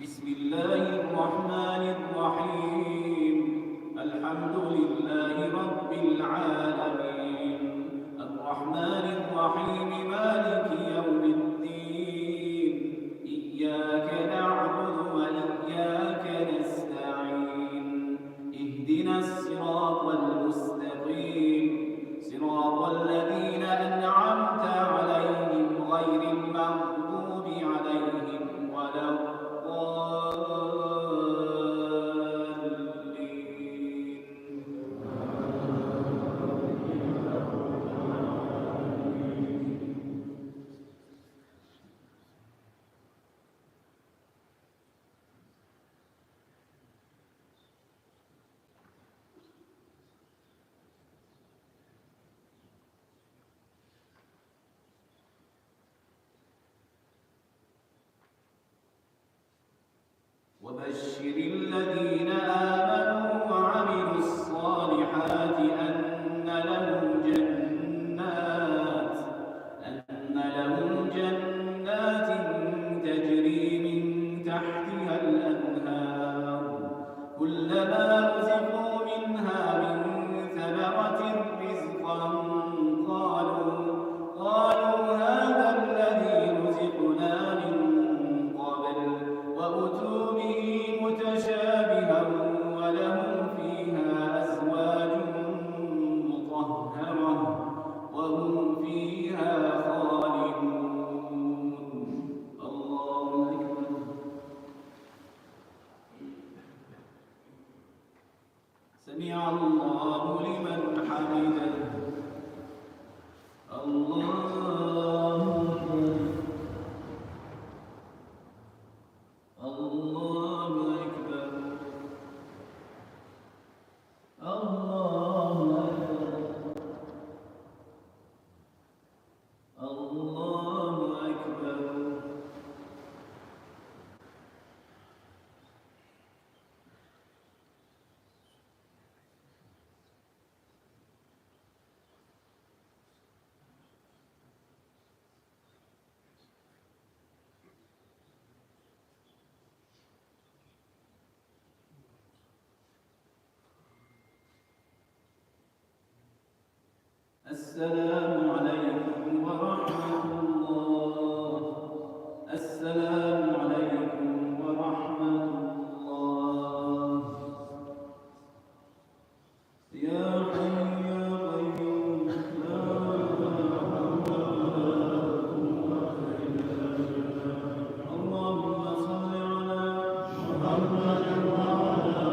بسم الله الرحمن الرحيم. الحمد لله رب العالمين، الرحمن الرحيم، مالك يوم الدين، إياك نعبد وإياك نستعين، اهدنا الصراط المستقيم، صراط الذين أنعمت عليهم غير المغضوب عليهم ولا وبشر الذين آمنوا وعملوا الصالحات أن لهم جنات تجري من تحتها الأنهار، كلما رزقوا منها من ثمرة رزقا قالوا هذا الذي رزقنا من قبل، وأتوا به متشابها، ولهم فيها أزواج مطهرة وهم فيها خالدون. الله أكبر. سمع الله لمن حمده. الله أكبر. الله أكبر. الله أكبر. الله أكبر. السلام عليكم ورحمة الله. السلام عليكم ورحمة الله. يا حي يا قيوم لا اللهم صل على محمد وعلى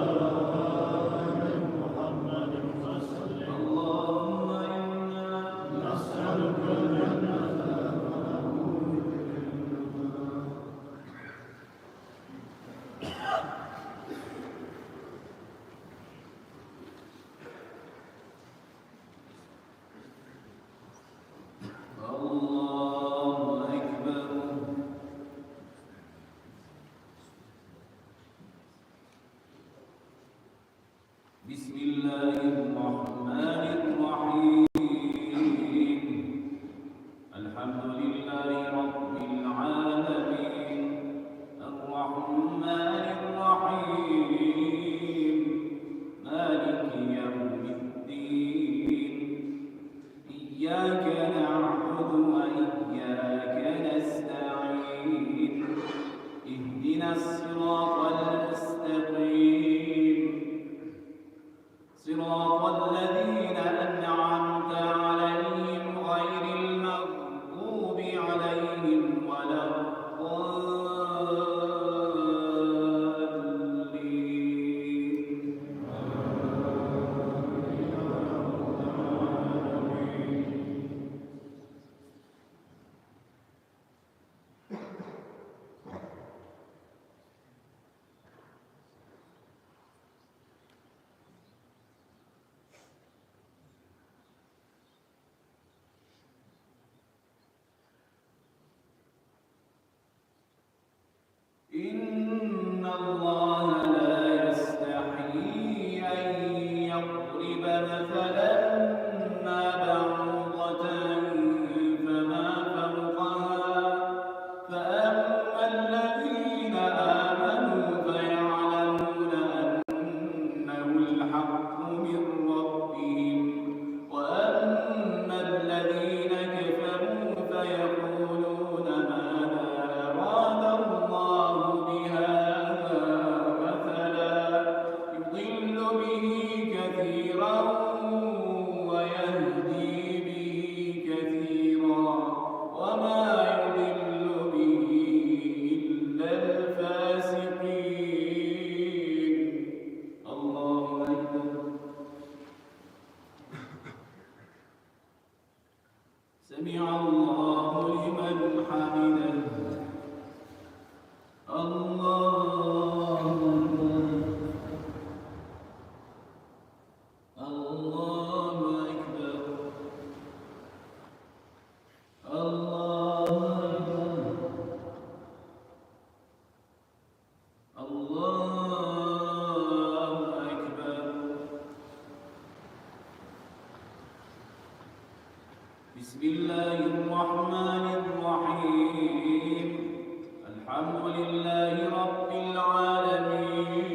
آل محمد وسلم. اللهم إنا عليهم ولا إن الله لا يستحيي أن يضرب مثلا ما بعوضة فما فوقها فأما الذين آمنوا فيعلمون أنه الحق من ربهم وأما الذين كفروا فيقولون ماذا أراد الله بهذا مثلا يضل به كثيرا ويهدي به كثيرا وما يضل به إلا الفاسقين. الله أكبر. سمع الله لمن حمده. الله أكبر. الله أكبر. الله أكبر. الله أكبر. بسم الله الرحمن الرحيم. الحمد لله رب العالمين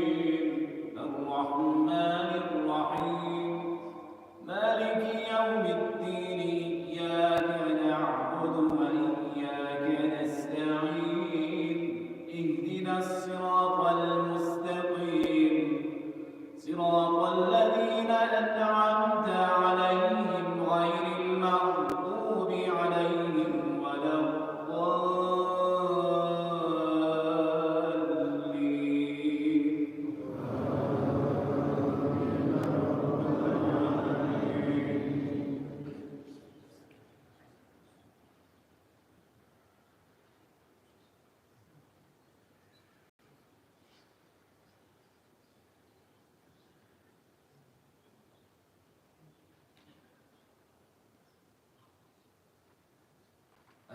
الرحمن الرحيم مالك يوم الدين إياك نعبد وإياك نستعين اهدنا الصراط المستقيم صراط الذين أنعمت عليهم غير المغضوب عليهم ولا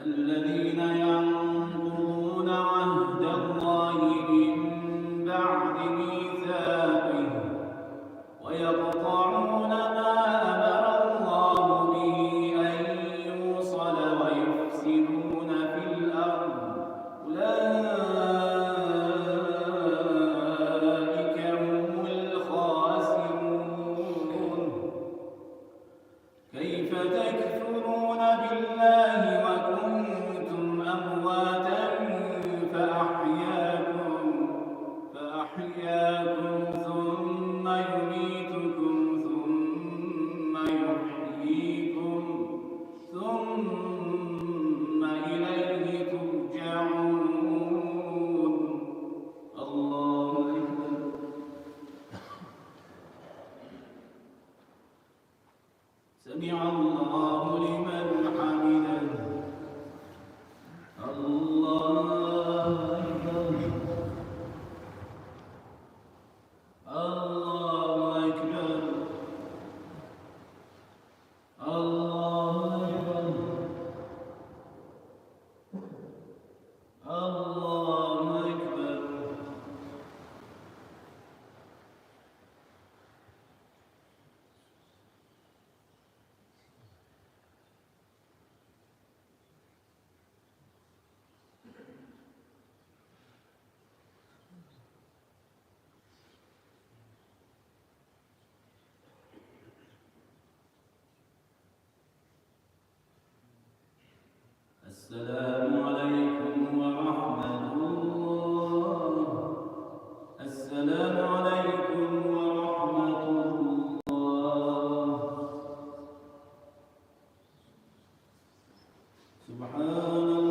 الذين ينقضون عهد الله من بعد ميثاقه ويقطعون ما أمر الله به أن يوصل ويفسدون في الأرض أولئك هم الخاسرون. كيف تكفرون بالله وكنتم أمواتا فأحياكم ثم يميتكم ثم يحييكم ثم إليه ترجعون. الله أكبر. سمع الله لمن حمده. الله أكبر. الله أكبر. الله أكبر. الله أكبر. السلام عليكم ورحمة الله. السلام عليكم ورحمة الله. سبحان الله.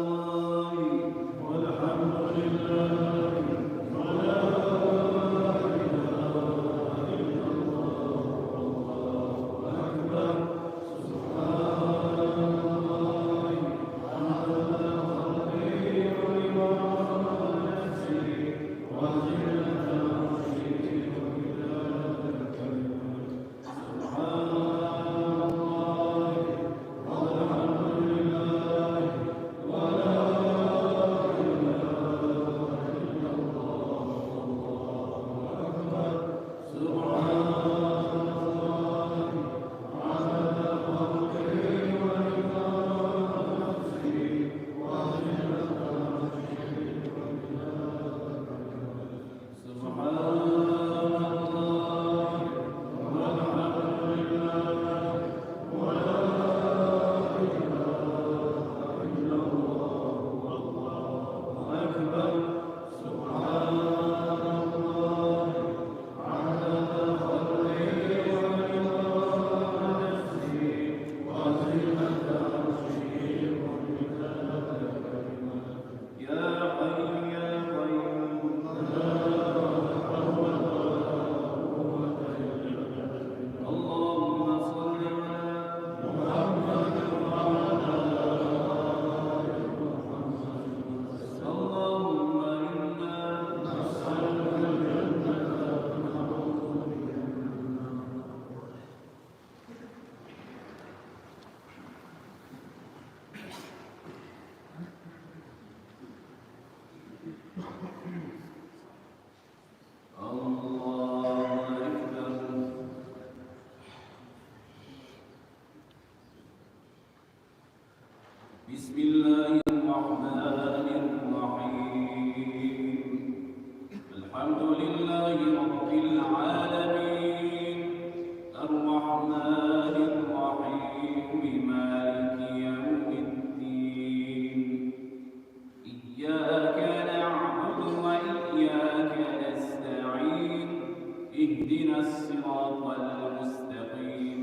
الصراط المستقيم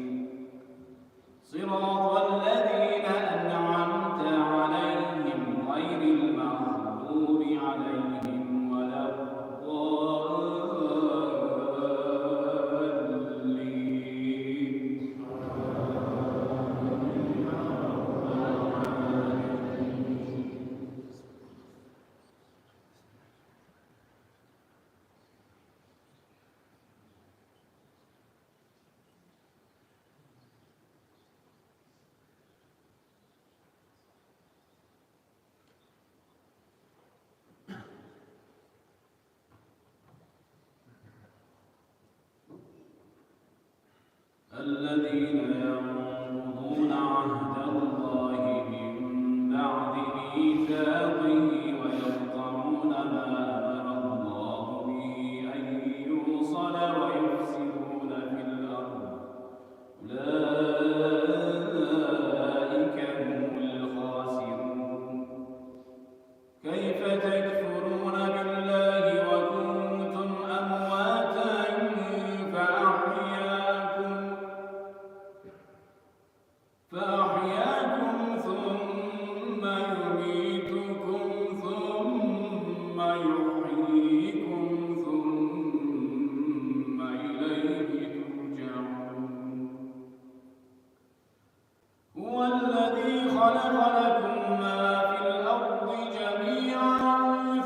صراط الذين أنعمت عليهم غير المغضوب عليهم ولا الضالين. الذين ينقضون عهد الله من بعد ميثاقه ويقطعون ما أمر الله به أن يوصل ويفسدون في الأرض أولئك هم الخاسرون. كيف تكفرون بالله وكنتم أمواتا فأحياكم ثم يميتكم ثم يحييكم ثم إليه ترجعون. هو الذي خلق لكم ما في الأرض جميعا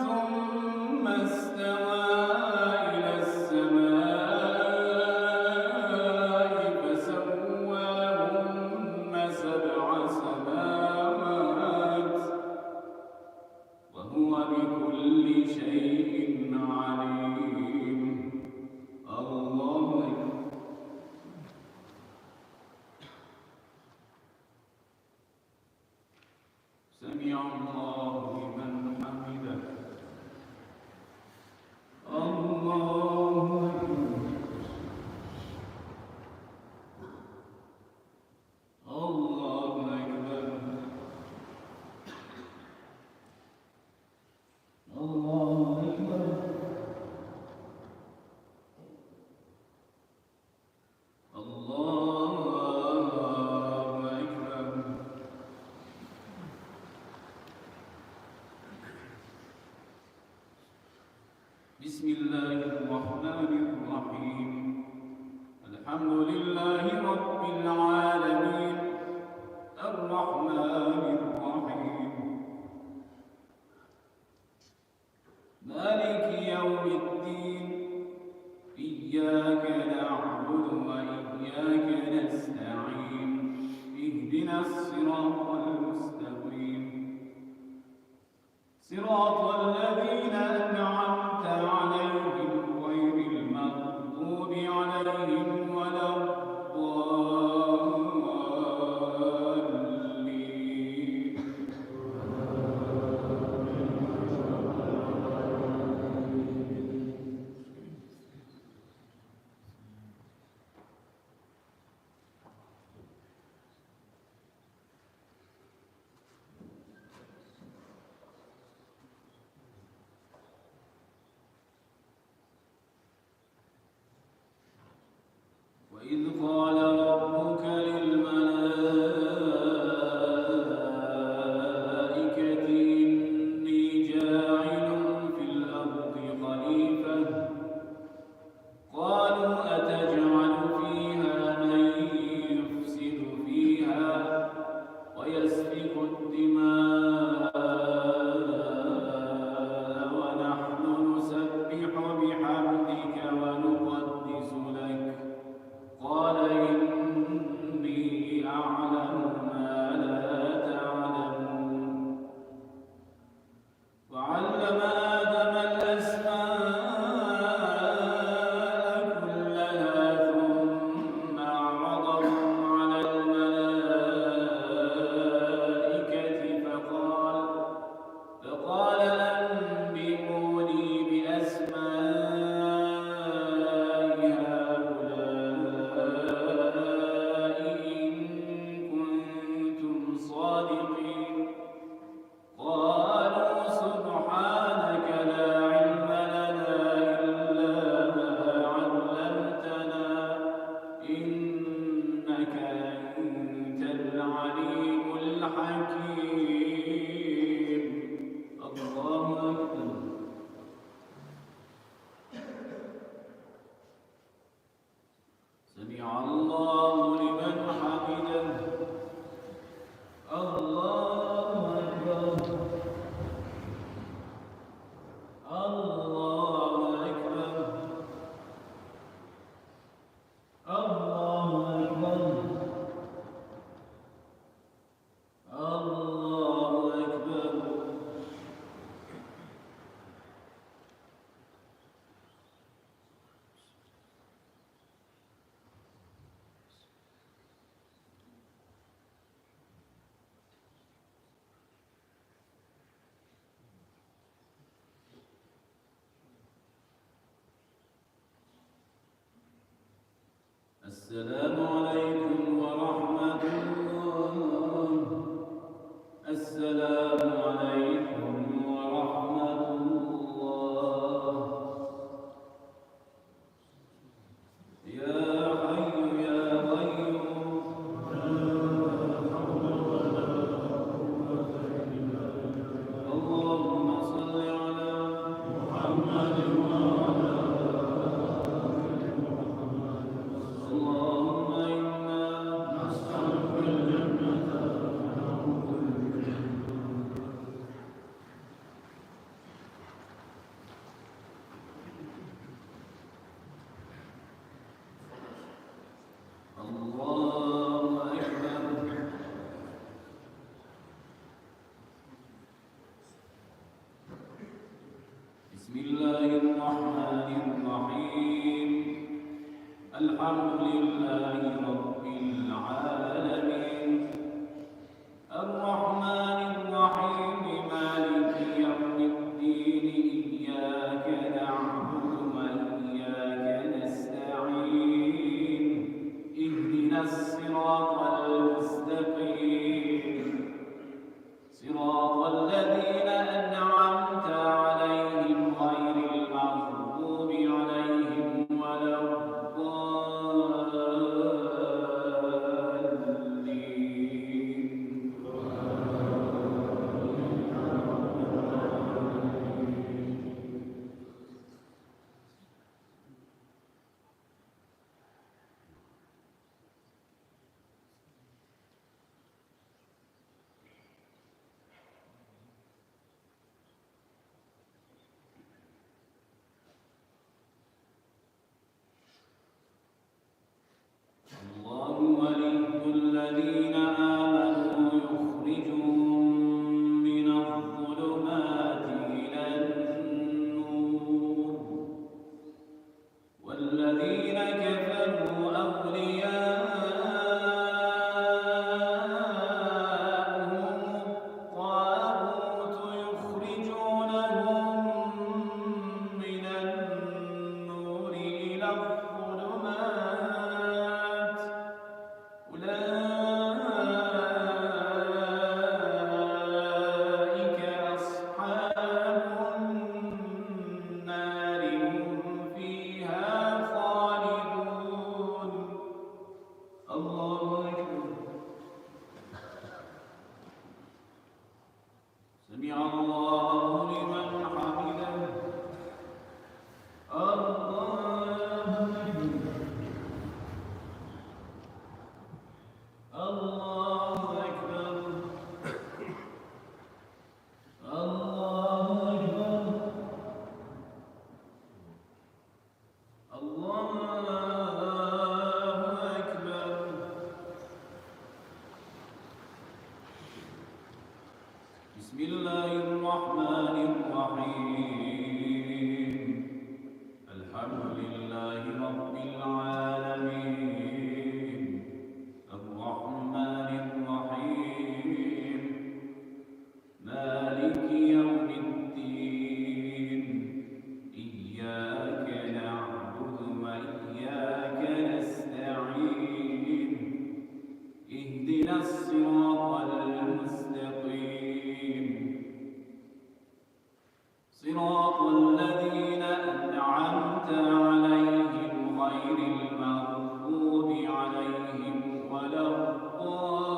ثم استوى إلى السماء فسواهن سبع سماوات وهو بكل شيء عليم. الله أكبر. سمع الله لمن حمده. الله أكبر. الله أكبر. الله أكبر. الله أكبر. بسم الله الرحمن الرحيم. الحمد لله رب العالمين الرحمن الرحيم مالك يوم الدين إياك نعبد وإياك نستعين اهدنا الصراط المستقيم صراط الذين أنعمت عليهم غير المغضوب عليهم ولا الضالين. السلام عليكم ورحمة الله. السلام عليكم ورحمة الله. يا حي يا قيوم. اللهم صل على محمد وعلى اللهم إنا نسألك الجنة ونعوذ بك الله أكبر. بسم الله الرحمن الرحيم. الحمد لله رب العالمين. الرحمن الرحيم مالك يوم الدين. إياك نعبد وإياك نستعين. اهدنا الصراط المستقيم صراط الذين أنعمت عليهم غير المغضوب عليهم ولا الضالين. الله ولي الذين آمنوا يخرجهم من الظلمات إلى النور والذين كفروا أولياءهم الطاغوت يخرجونهم من النور إلى الظلمات. أولئك أصحاب النار هم فيها خالدون. الله أكبر. سمع الله لمن حمده. الله أكبر. الله أكبر. الله أكبر. الله أكبر. بسم الله الرحمن الرحيم. الحمد لله رب العالمين. الرحمن الرحيم مالك يوم الدين. إياك نعبد وإياك نستعين. اهدنا الصراط المستقيم صراط الذين أنعمت عليهم غير المغضوب عليهم ولا الضالين.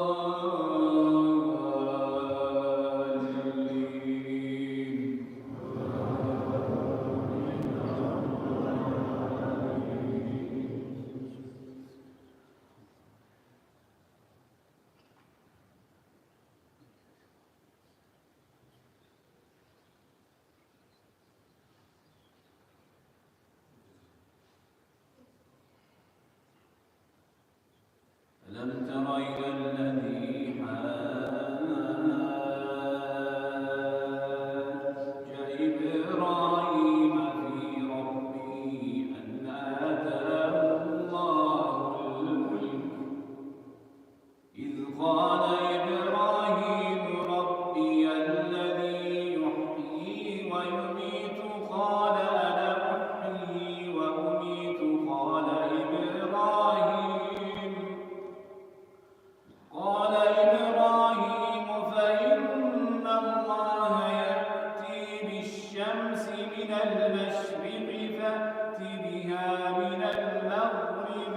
من المشرق فأت بها من المغرب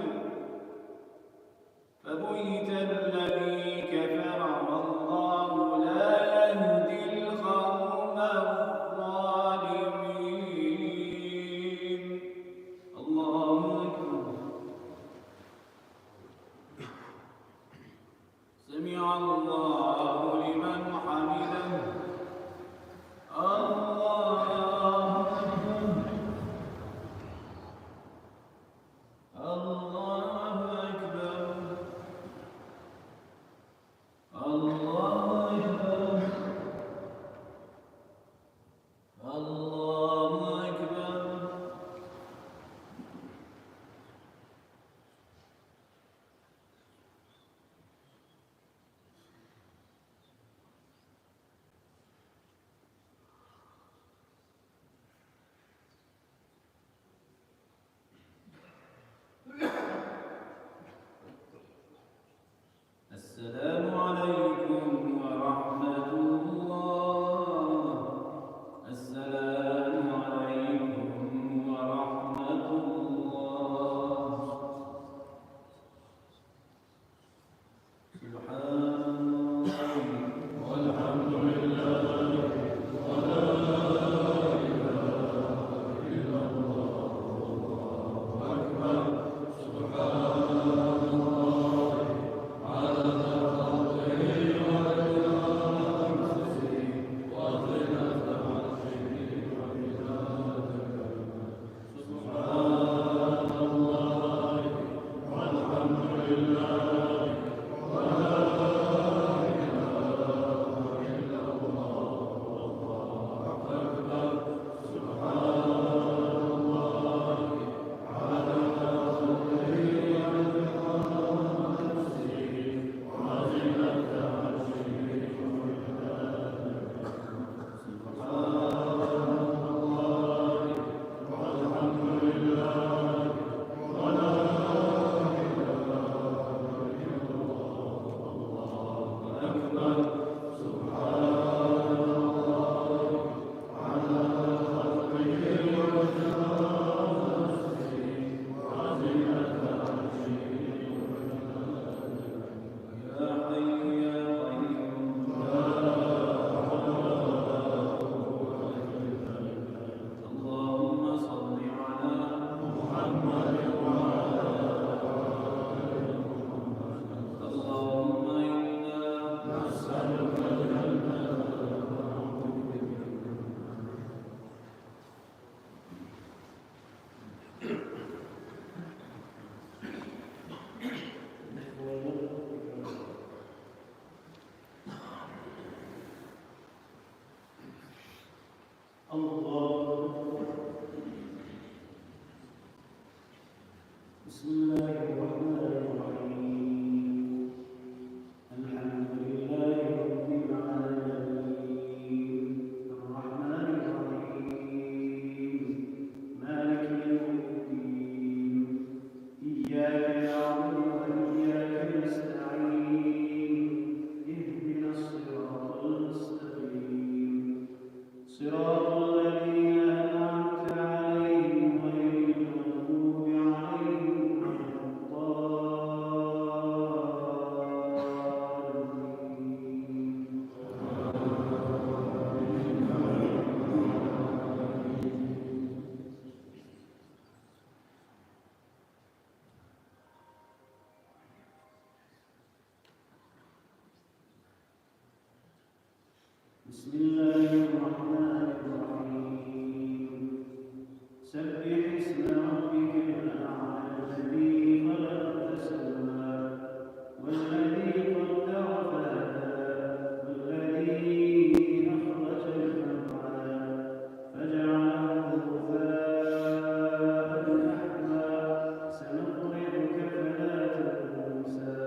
فبهت الذي كفر والله لا يهدي القوم الظالمين. الله أكبر. سمع الله لمن حمده. الله أكبر. الله أكبر. الله أكبر. الله أكبر. السلام عليكم ورحمة الله. السلام عليكم ورحمة الله. سبحان الله والحمد لله ولا إله إلا الله أكبر. سبحان الله عدد خلقه ورضا نفسه وزنة عرشه ومداد كلماته. سبحان الله والحمد لله ولا إله إلا الله أكبر. سبحان الله عدد خلقه ورضا نفسه وزنة عرشه ومداد كلماته. سبحان الله والحمد لله ولا أكبر. سبحان الله عدد خلقه ورضا نفسه وزنة عرشه ومداد كلماته. يا حي يا قيوم لا حول ولا قوة إلا بالله. اللهم صل على محمد وعلى آل محمد. اللهم إنا نسألك الجنة ونعوذ بك من النار. الله بسم الله الرحمن الرحيم. الحمد لله رب العالمين الرحمن الرحيم مالك يوم الدين إياك نعبد وإياك نستعين اهدنا الصراط المستقيم صراط الذين أنعمت عليهم غير المغضوب عليهم ولا بسم الله الرحمن الرحيم. سبح اسم ربك الأعلى الذي خلق فسوى والذي قدر فهدى والذي أخرج المرعى فجعله غثاء أحوى سنقرئك فلا تنسى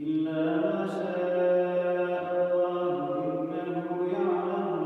إلا ما شاء الله إنه يعلم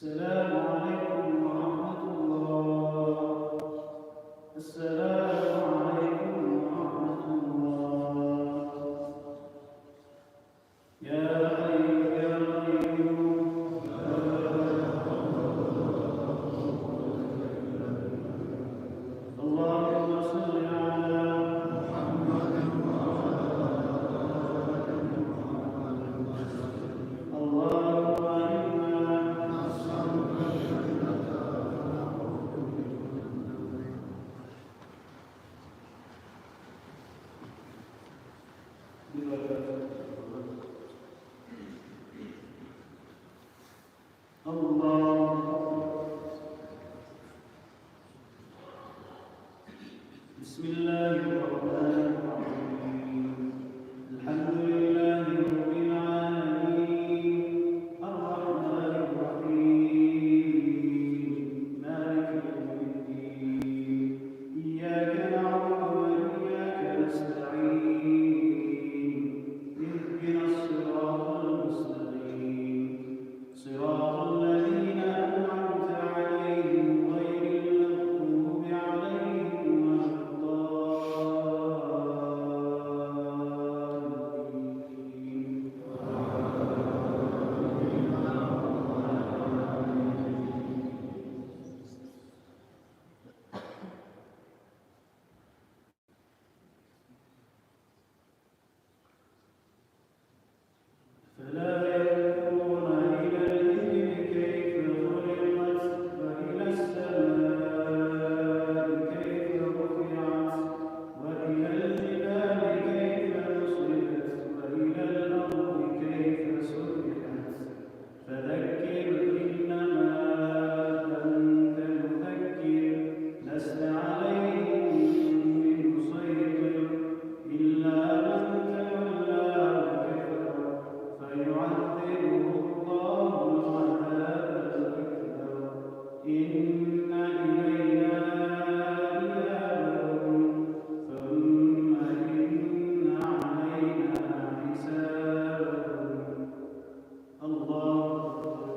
السلام عليكم ورحمة الله. السلام عليكم ورحمة الله. يا حي يا قيوم اللهم صل على اللهم إنا بسم الله الرحمن الرحيم. الحمد لله رب العالمين الرحمن الرحيم مالك يوم الدين إياك نعبد وإياك نستعين اهدنا الصراط المستقيم صراط الذين أنعمت عليهم غير المغضوب عليهم ولا فلا ينظرون إلى الإبل كيف خلقت وإلى السماء كيف رفعت وإلى الجبال كيف نصبت وإلى الأرض كيف سطحت فذكر إنما أنت مذكر لست عليهم بمسيطر إلا من تولى وكفر فيعذبه الله العذاب الأكبر إن إلينا إيابهم ثم إن علينا حسابهم الله أكبر.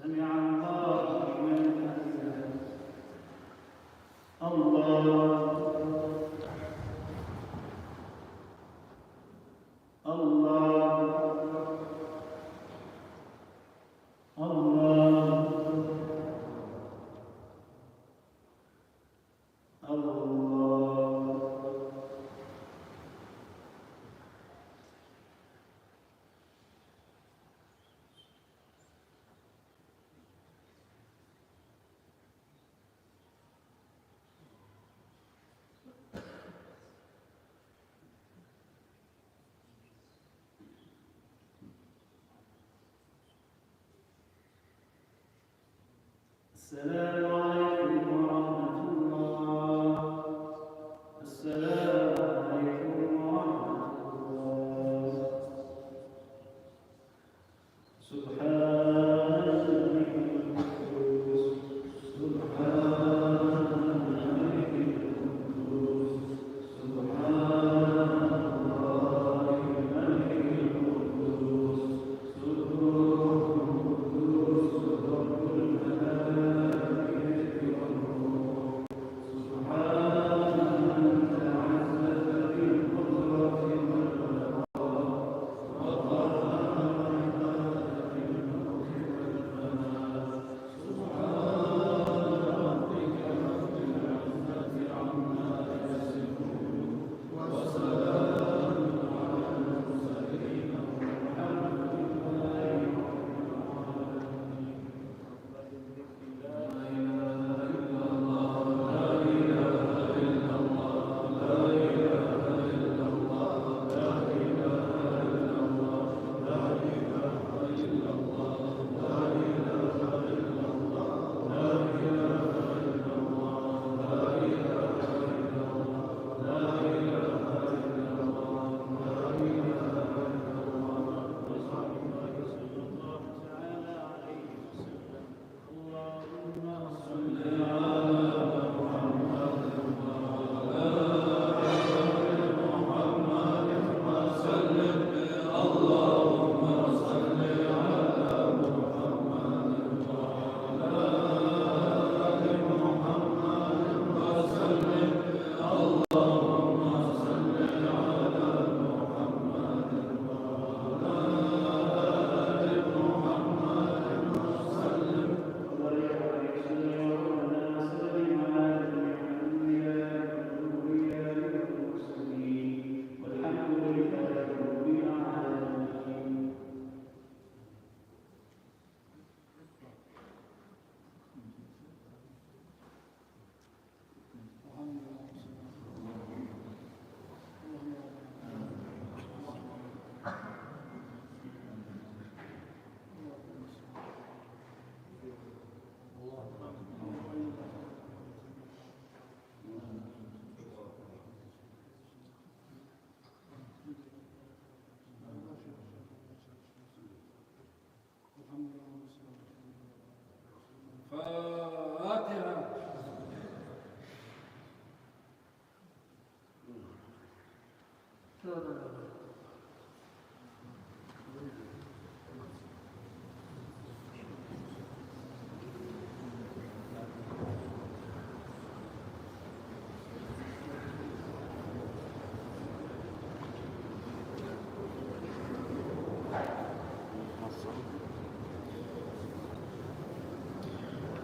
سمع الله لمن حمده الله الله الله الله. السلام عليكم ورحمة الله. السلام عليكم ورحمة الله. سبحان الملك القدوس سبحان الملك القدوس سبحان الله الملك القدوس سبحان القدوس رب الملائكة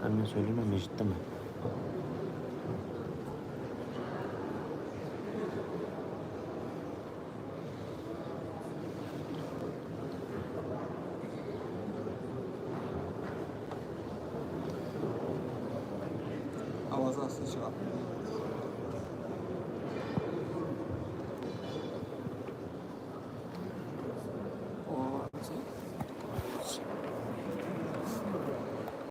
Anne söyleme Mecit'te mi? Havası aslı çıkartmıyor.